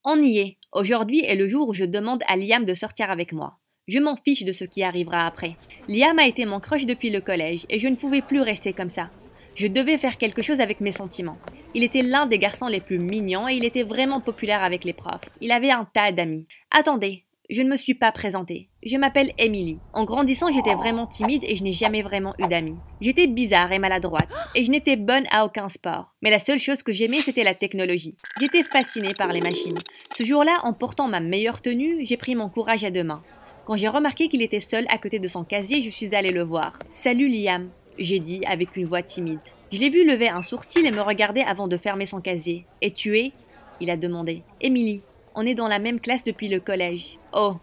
On y est. Aujourd'hui est le jour où je demande à Liam de sortir avec moi. Je m'en fiche de ce qui arrivera après. Liam a été mon crush depuis le collège et je ne pouvais plus rester comme ça. Je devais faire quelque chose avec mes sentiments. Il était l'un des garçons les plus mignons et il était vraiment populaire avec les profs. Il avait un tas d'amis. Attendez, je ne me suis pas présentée. Je m'appelle Emily. En grandissant, j'étais vraiment timide et je n'ai jamais vraiment eu d'amis. J'étais bizarre et maladroite et je n'étais bonne à aucun sport. Mais la seule chose que j'aimais, c'était la technologie. J'étais fascinée par les machines. Ce jour-là, en portant ma meilleure tenue, j'ai pris mon courage à deux mains. Quand j'ai remarqué qu'il était seul à côté de son casier, je suis allée le voir. Salut Liam, j'ai dit avec une voix timide. Je l'ai vu lever un sourcil et me regarder avant de fermer son casier. Et tu es? Il a demandé. Emily, on est dans la même classe depuis le collège. Oh,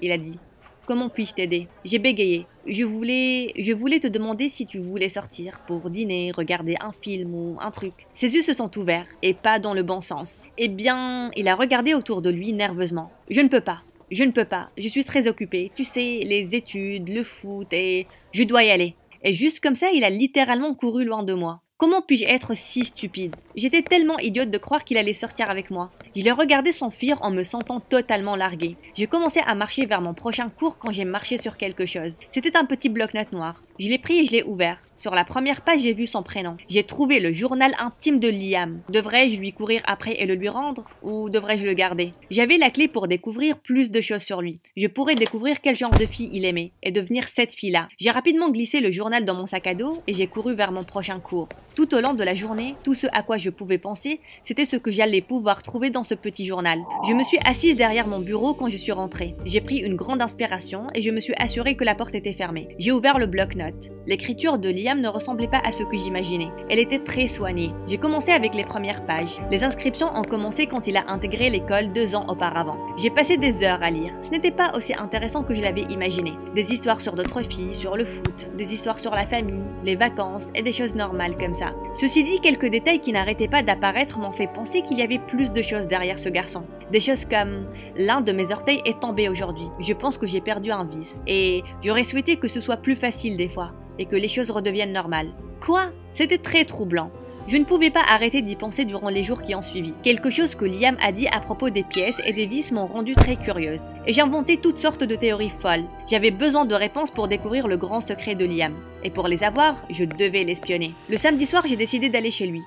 il a dit. Comment puis-je t'aider? J'ai bégayé. Je voulais te demander si tu voulais sortir pour dîner, regarder un film ou un truc. Ses yeux se sont ouverts, et pas dans le bon sens. Eh bien, il a regardé autour de lui nerveusement. Je ne peux pas. Je ne peux pas. Je suis très occupée. Tu sais, les études, le foot et... Je dois y aller. Et juste comme ça, il a littéralement couru loin de moi. Comment puis-je être si stupide? J'étais tellement idiote de croire qu'il allait sortir avec moi. Je l'ai regardé s'enfuir en me sentant totalement larguée. J'ai commencé à marcher vers mon prochain cours quand j'ai marché sur quelque chose. C'était un petit bloc-notes noir. Je l'ai pris et je l'ai ouvert. Sur la première page, j'ai vu son prénom. J'ai trouvé le journal intime de Liam. Devrais-je lui courir après et le lui rendre? Ou devrais-je le garder? J'avais la clé pour découvrir plus de choses sur lui. Je pourrais découvrir quel genre de fille il aimait et devenir cette fille-là. J'ai rapidement glissé le journal dans mon sac à dos et j'ai couru vers mon prochain cours. Tout au long de la journée, tout ce à quoi je pouvais penser, c'était ce que j'allais pouvoir trouver dans ce petit journal. Je me suis assise derrière mon bureau quand je suis rentrée. J'ai pris une grande inspiration et je me suis assurée que la porte était fermée. J'ai ouvert le bloc-notes. L'écriture de Liam ne ressemblait pas à ce que j'imaginais. Elle était très soignée. J'ai commencé avec les premières pages. Les inscriptions ont commencé quand il a intégré l'école 2 ans auparavant. J'ai passé des heures à lire. Ce n'était pas aussi intéressant que je l'avais imaginé. Des histoires sur d'autres filles, sur le foot, des histoires sur la famille, les vacances et des choses normales comme ça. Ceci dit, quelques détails qui n'arrêtaient pas d'apparaître m'ont fait penser qu'il y avait plus de choses derrière ce garçon. Des choses comme l'un de mes orteils est tombé aujourd'hui. Je pense que j'ai perdu un vis et j'aurais souhaité que ce soit plus facile des fois et que les choses redeviennent normales. Quoi? C'était très troublant. Je ne pouvais pas arrêter d'y penser durant les jours qui ont suivi. Quelque chose que Liam a dit à propos des pièces et des vis m'ont rendue très curieuse. Et j'ai inventé toutes sortes de théories folles. J'avais besoin de réponses pour découvrir le grand secret de Liam. Et pour les avoir, je devais l'espionner. Le samedi soir, j'ai décidé d'aller chez lui.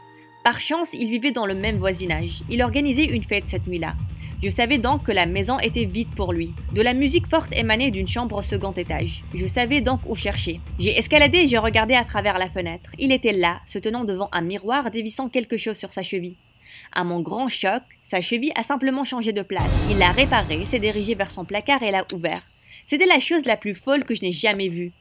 Par chance, il vivait dans le même voisinage. Il organisait une fête cette nuit-là. Je savais donc que la maison était vide pour lui. De la musique forte émanait d'une chambre au second étage. Je savais donc où chercher. J'ai escaladé et j'ai regardé à travers la fenêtre. Il était là, se tenant devant un miroir, dévissant quelque chose sur sa cheville. À mon grand choc, sa cheville a simplement changé de place. Il l'a réparée, s'est dirigé vers son placard et l'a ouvert. C'était la chose la plus folle que je n'ai jamais vue.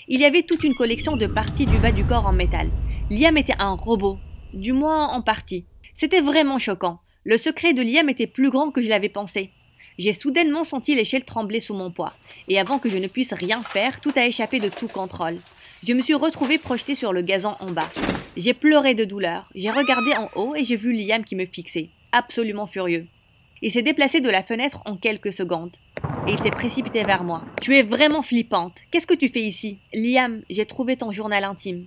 Il y avait toute une collection de parties du bas du corps en métal. Liam était un robot, du moins en partie. C'était vraiment choquant. Le secret de Liam était plus grand que je l'avais pensé. J'ai soudainement senti l'échelle trembler sous mon poids, et avant que je ne puisse rien faire, tout a échappé de tout contrôle. Je me suis retrouvée projetée sur le gazon en bas. J'ai pleuré de douleur, j'ai regardé en haut et j'ai vu Liam qui me fixait, absolument furieux. Il s'est déplacé de la fenêtre en quelques secondes, et il s'est précipité vers moi. « Tu es vraiment flippante, qu'est-ce que tu fais ici ?»« Liam, j'ai trouvé ton journal intime. »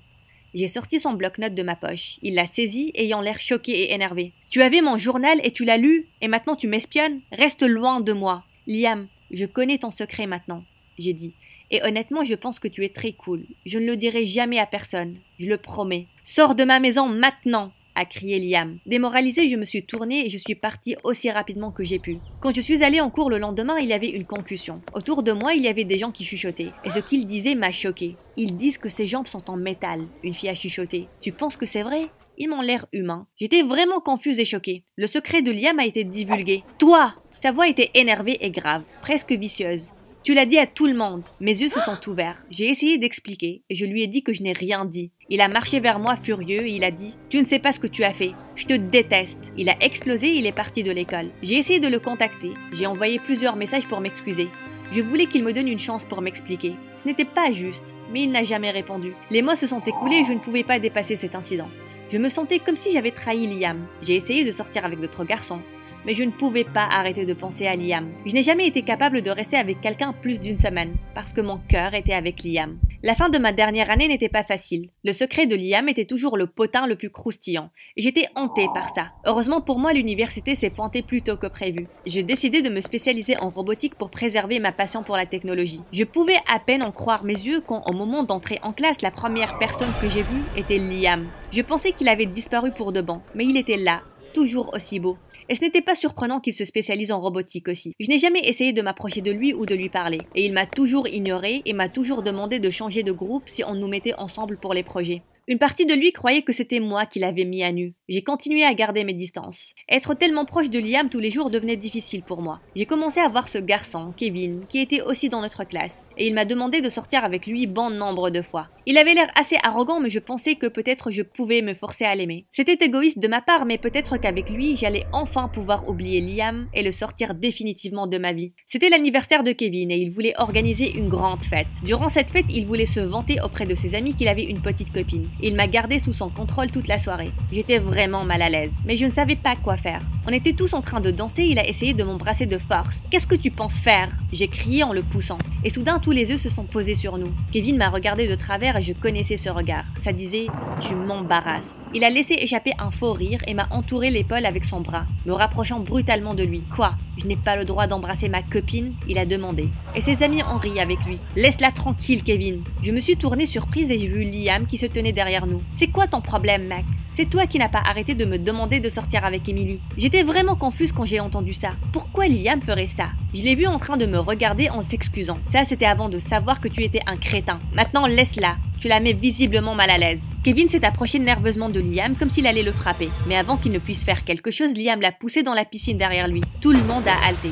J'ai sorti son bloc-notes de ma poche. Il l'a saisi, ayant l'air choqué et énervé. « Tu avais mon journal et tu l'as lu, et maintenant tu m'espionnes? Reste loin de moi. »« Liam, je connais ton secret maintenant, » j'ai dit. « Et honnêtement, je pense que tu es très cool. Je ne le dirai jamais à personne, je le promets. »« Sors de ma maison maintenant !» a crié Liam. Démoralisée, je me suis tournée et je suis partie aussi rapidement que j'ai pu. Quand je suis allée en cours le lendemain, il y avait une concussion. Autour de moi, il y avait des gens qui chuchotaient. Et ce qu'ils disaient m'a choquée. Ils disent que ses jambes sont en métal, une fille a chuchoté. Tu penses que c'est vrai? Ils m'ont l'air humains. J'étais vraiment confuse et choquée. Le secret de Liam a été divulgué. Toi! Sa voix était énervée et grave, presque vicieuse. Tu l'as dit à tout le monde. Mes yeux se sont ouverts. J'ai essayé d'expliquer et je lui ai dit que je n'ai rien dit. Il a marché vers moi furieux et il a dit « Tu ne sais pas ce que tu as fait. Je te déteste. » Il a explosé et il est parti de l'école. J'ai essayé de le contacter. J'ai envoyé plusieurs messages pour m'excuser. Je voulais qu'il me donne une chance pour m'expliquer. Ce n'était pas juste, mais il n'a jamais répondu. Les mois se sont écoulés et je ne pouvais pas dépasser cet incident. Je me sentais comme si j'avais trahi Liam. J'ai essayé de sortir avec d'autres garçons. Mais je ne pouvais pas arrêter de penser à Liam. Je n'ai jamais été capable de rester avec quelqu'un plus d'une semaine, parce que mon cœur était avec Liam. La fin de ma dernière année n'était pas facile. Le secret de Liam était toujours le potin le plus croustillant. J'étais hantée par ça. Heureusement pour moi, l'université s'est pointée plus tôt que prévu. J'ai décidé de me spécialiser en robotique pour préserver ma passion pour la technologie. Je pouvais à peine en croire mes yeux quand, au moment d'entrer en classe, la première personne que j'ai vue était Liam. Je pensais qu'il avait disparu pour de bon, mais il était là, toujours aussi beau. Et ce n'était pas surprenant qu'il se spécialise en robotique aussi. Je n'ai jamais essayé de m'approcher de lui ou de lui parler. Et il m'a toujours ignoré et m'a toujours demandé de changer de groupe si on nous mettait ensemble pour les projets. Une partie de lui croyait que c'était moi qui l'avais mis à nu. J'ai continué à garder mes distances. Être tellement proche de Liam tous les jours devenait difficile pour moi. J'ai commencé à voir ce garçon, Kevin, qui était aussi dans notre classe. Et il m'a demandé de sortir avec lui bon nombre de fois. Il avait l'air assez arrogant, mais je pensais que peut-être je pouvais me forcer à l'aimer. C'était égoïste de ma part, mais peut-être qu'avec lui, j'allais enfin pouvoir oublier Liam et le sortir définitivement de ma vie. C'était l'anniversaire de Kevin et il voulait organiser une grande fête. Durant cette fête, il voulait se vanter auprès de ses amis qu'il avait une petite copine. Il m'a gardé sous son contrôle toute la soirée. J'étais vraiment mal à l'aise, mais je ne savais pas quoi faire. On était tous en train de danser, il a essayé de m'embrasser de force. « Qu'est-ce que tu penses faire ?» J'ai crié en le poussant. Et soudain, tous les yeux se sont posés sur nous. Kevin m'a regardé de travers et je connaissais ce regard. Ça disait « Tu m'embarrasses ». Il a laissé échapper un faux rire et m'a entouré l'épaule avec son bras, me rapprochant brutalement de lui. « Quoi ? Je n'ai pas le droit d'embrasser ma copine ?» il a demandé. Et ses amis ont ri avec lui. « Laisse-la tranquille, Kevin !» Je me suis tournée surprise et j'ai vu Liam qui se tenait derrière nous. « C'est quoi ton problème, mec ? C'est toi qui n'as pas arrêté de me demander de sortir avec Emily. » J'étais vraiment confuse quand j'ai entendu ça. Pourquoi Liam ferait ça? Je l'ai vu en train de me regarder en s'excusant. Ça, c'était avant de savoir que tu étais un crétin. Maintenant, laisse-la. Tu la mets visiblement mal à l'aise. Kevin s'est approché nerveusement de Liam comme s'il allait le frapper. Mais avant qu'il ne puisse faire quelque chose, Liam l'a poussé dans la piscine derrière lui. Tout le monde a halté.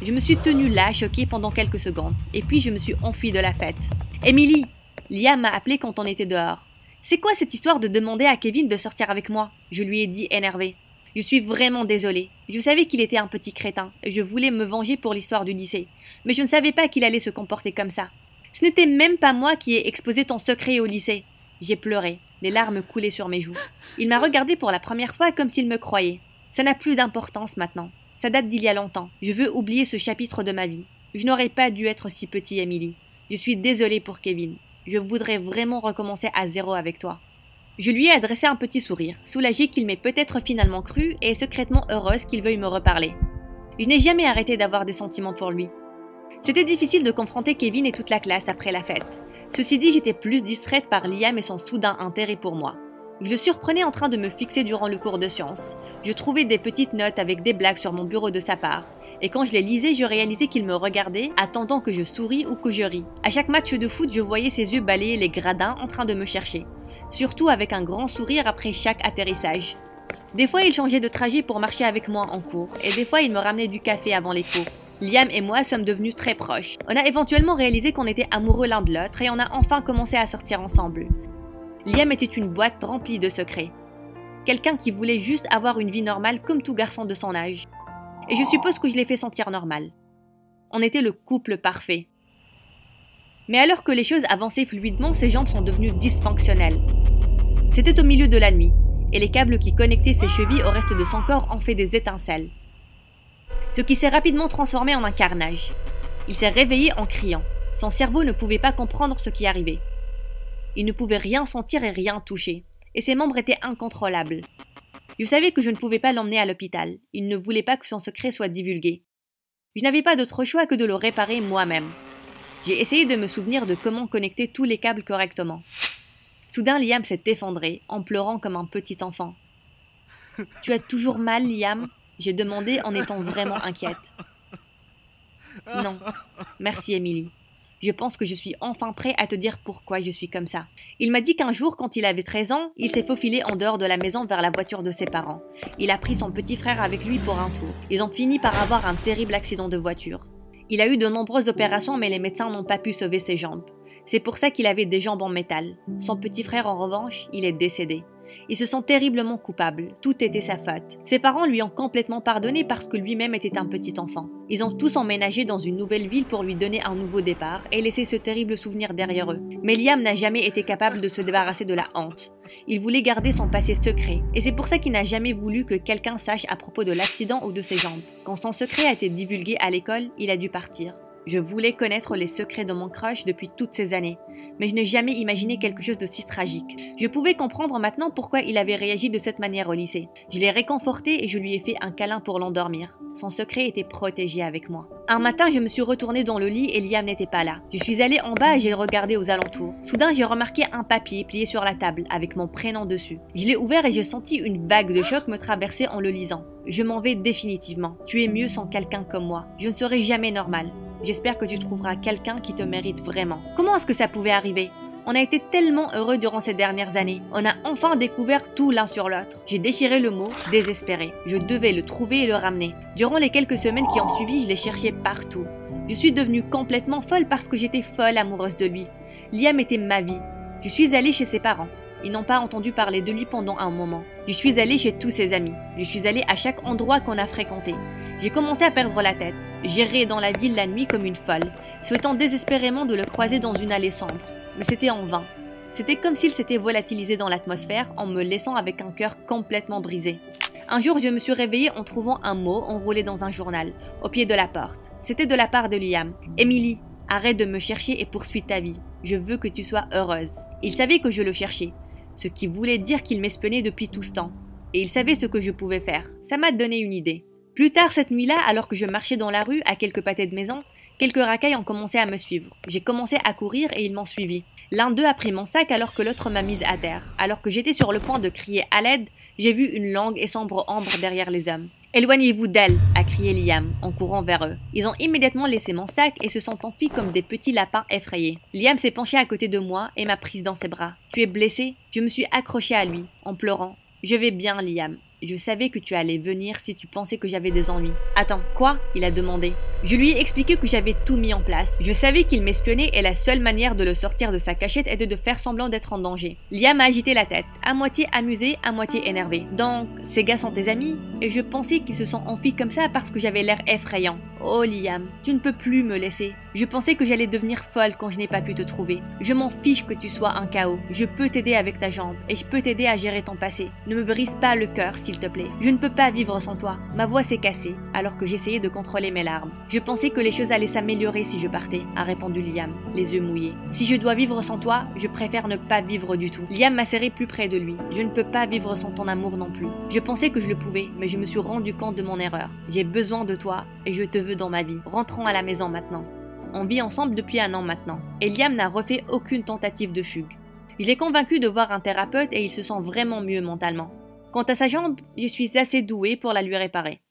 Je me suis tenue là, choquée pendant quelques secondes. Et puis, je me suis enfuie de la fête. « Emily !» Liam m'a appelé quand on était dehors. « C'est quoi cette histoire de demander à Kevin de sortir avec moi ?» Je lui ai dit énervée. « Je suis vraiment désolée. Je savais qu'il était un petit crétin et je voulais me venger pour l'histoire du lycée. Mais je ne savais pas qu'il allait se comporter comme ça. Ce n'était même pas moi qui ai exposé ton secret au lycée. » J'ai pleuré. Les larmes coulaient sur mes joues. Il m'a regardé pour la première fois comme s'il me croyait. Ça n'a plus d'importance maintenant. Ça date d'il y a longtemps. Je veux oublier ce chapitre de ma vie. Je n'aurais pas dû être si petit, Emily. Je suis désolée pour Kevin. Je voudrais vraiment recommencer à zéro avec toi. Je lui ai adressé un petit sourire, soulagée qu'il m'ait peut-être finalement cru et secrètement heureuse qu'il veuille me reparler. Je n'ai jamais arrêté d'avoir des sentiments pour lui. C'était difficile de confronter Kevin et toute la classe après la fête. Ceci dit, j'étais plus distraite par Liam et son soudain intérêt pour moi. Je le surprenais en train de me fixer durant le cours de sciences. Je trouvais des petites notes avec des blagues sur mon bureau de sa part. Et quand je les lisais, je réalisais qu'il me regardait, attendant que je souris ou que je ris. À chaque match de foot, je voyais ses yeux balayer les gradins en train de me chercher. Surtout avec un grand sourire après chaque atterrissage. Des fois, il changeait de trajet pour marcher avec moi en cours, et des fois, il me ramenait du café avant les cours. Liam et moi sommes devenus très proches. On a éventuellement réalisé qu'on était amoureux l'un de l'autre et on a enfin commencé à sortir ensemble. Liam était une boîte remplie de secrets. Quelqu'un qui voulait juste avoir une vie normale comme tout garçon de son âge. Et je suppose que je l'ai fait sentir normal. On était le couple parfait. Mais alors que les choses avançaient fluidement, ses jambes sont devenues dysfonctionnelles. C'était au milieu de la nuit, et les câbles qui connectaient ses chevilles au reste de son corps ont fait des étincelles. Ce qui s'est rapidement transformé en un carnage. Il s'est réveillé en criant. Son cerveau ne pouvait pas comprendre ce qui arrivait. Il ne pouvait rien sentir et rien toucher, et ses membres étaient incontrôlables. Je savais que je ne pouvais pas l'emmener à l'hôpital. Il ne voulait pas que son secret soit divulgué. Je n'avais pas d'autre choix que de le réparer moi-même. J'ai essayé de me souvenir de comment connecter tous les câbles correctement. Soudain, Liam s'est effondré, en pleurant comme un petit enfant. « Tu as toujours mal, Liam ?» j'ai demandé en étant vraiment inquiète. « Non, merci Emily. Je pense que je suis enfin prêt à te dire pourquoi je suis comme ça. » Il m'a dit qu'un jour, quand il avait 13 ans, il s'est faufilé en dehors de la maison vers la voiture de ses parents. Il a pris son petit frère avec lui pour un tour. Ils ont fini par avoir un terrible accident de voiture. Il a eu de nombreuses opérations, mais les médecins n'ont pas pu sauver ses jambes. C'est pour ça qu'il avait des jambes en métal. Son petit frère, en revanche, il est décédé. Il se sent terriblement coupable. Tout était sa faute. Ses parents lui ont complètement pardonné parce que lui-même était un petit enfant. Ils ont tous emménagé dans une nouvelle ville pour lui donner un nouveau départ et laisser ce terrible souvenir derrière eux. Mais Liam n'a jamais été capable de se débarrasser de la honte. Il voulait garder son passé secret, et c'est pour ça qu'il n'a jamais voulu que quelqu'un sache à propos de l'accident ou de ses jambes. Quand son secret a été divulgué à l'école, il a dû partir. Je voulais connaître les secrets de mon crush depuis toutes ces années, mais je n'ai jamais imaginé quelque chose de si tragique. Je pouvais comprendre maintenant pourquoi il avait réagi de cette manière au lycée. Je l'ai réconforté et je lui ai fait un câlin pour l'endormir. Son secret était protégé avec moi. Un matin, je me suis retournée dans le lit et Liam n'était pas là. Je suis allée en bas et j'ai regardé aux alentours. Soudain, j'ai remarqué un papier plié sur la table avec mon prénom dessus. Je l'ai ouvert et j'ai senti une vague de choc me traverser en le lisant. Je m'en vais définitivement. Tu es mieux sans quelqu'un comme moi. Je ne serai jamais normale. J'espère que tu trouveras quelqu'un qui te mérite vraiment. Comment est-ce que ça pouvait arriver? On a été tellement heureux durant ces dernières années. On a enfin découvert tout l'un sur l'autre. J'ai déchiré le mot « désespéré ». Je devais le trouver et le ramener. Durant les quelques semaines qui ont suivi, je l'ai cherché partout. Je suis devenue complètement folle parce que j'étais folle amoureuse de lui. Liam était ma vie. Je suis allée chez ses parents. Ils n'ont pas entendu parler de lui pendant un moment. Je suis allée chez tous ses amis. Je suis allée à chaque endroit qu'on a fréquenté. J'ai commencé à perdre la tête. J'errais dans la ville la nuit comme une folle, souhaitant désespérément de le croiser dans une allée sombre. Mais c'était en vain. C'était comme s'il s'était volatilisé dans l'atmosphère en me laissant avec un cœur complètement brisé. Un jour, je me suis réveillée en trouvant un mot enroulé dans un journal, au pied de la porte. C'était de la part de Liam. « Emily, arrête de me chercher et poursuis ta vie. Je veux que tu sois heureuse. » Il savait que je le cherchais, ce qui voulait dire qu'il m'espionnait depuis tout ce temps. Et il savait ce que je pouvais faire. Ça m'a donné une idée. Plus tard cette nuit-là, alors que je marchais dans la rue à quelques pâtés de maison, quelques racailles ont commencé à me suivre. J'ai commencé à courir et ils m'ont suivi. L'un d'eux a pris mon sac alors que l'autre m'a mise à terre. Alors que j'étais sur le point de crier à l'aide, j'ai vu une longue et sombre ombre derrière les hommes. « Éloignez-vous d'elle !» a crié Liam en courant vers eux. Ils ont immédiatement laissé mon sac et se sont enfuis comme des petits lapins effrayés. Liam s'est penché à côté de moi et m'a prise dans ses bras. « Tu es blessé ?» Je me suis accrochée à lui, en pleurant. « Je vais bien, Liam. Je savais que tu allais venir si tu pensais que j'avais des ennuis. »« Attends, quoi ?» il a demandé. Je lui ai expliqué que j'avais tout mis en place. Je savais qu'il m'espionnait et la seule manière de le sortir de sa cachette était de faire semblant d'être en danger. Liam a agité la tête, à moitié amusé, à moitié énervé. « Donc, ces gars sont tes amis ?» Et je pensais qu'ils se sont enfuis comme ça parce que j'avais l'air effrayant. « Oh Liam, tu ne peux plus me laisser. Je pensais que j'allais devenir folle quand je n'ai pas pu te trouver. Je m'en fiche que tu sois un chaos. Je peux t'aider avec ta jambe et je peux t'aider à gérer ton passé. Ne me brise pas le cœur, s'il te plaît. Je ne peux pas vivre sans toi. » Ma voix s'est cassée alors que j'essayais de contrôler mes larmes. « Je pensais que les choses allaient s'améliorer si je partais, » a répondu Liam, les yeux mouillés. « Si je dois vivre sans toi, je préfère ne pas vivre du tout. » Liam m'a serré plus près de lui. « Je ne peux pas vivre sans ton amour non plus. Je pensais que je le pouvais, mais je me suis rendu compte de mon erreur. J'ai besoin de toi et je te veux dans ma vie. Rentrons à la maison maintenant. » On vit ensemble depuis 1 an maintenant, et Liam n'a refait aucune tentative de fugue. Il est convaincu de voir un thérapeute et il se sent vraiment mieux mentalement. Quant à sa jambe, je suis assez douée pour la lui réparer.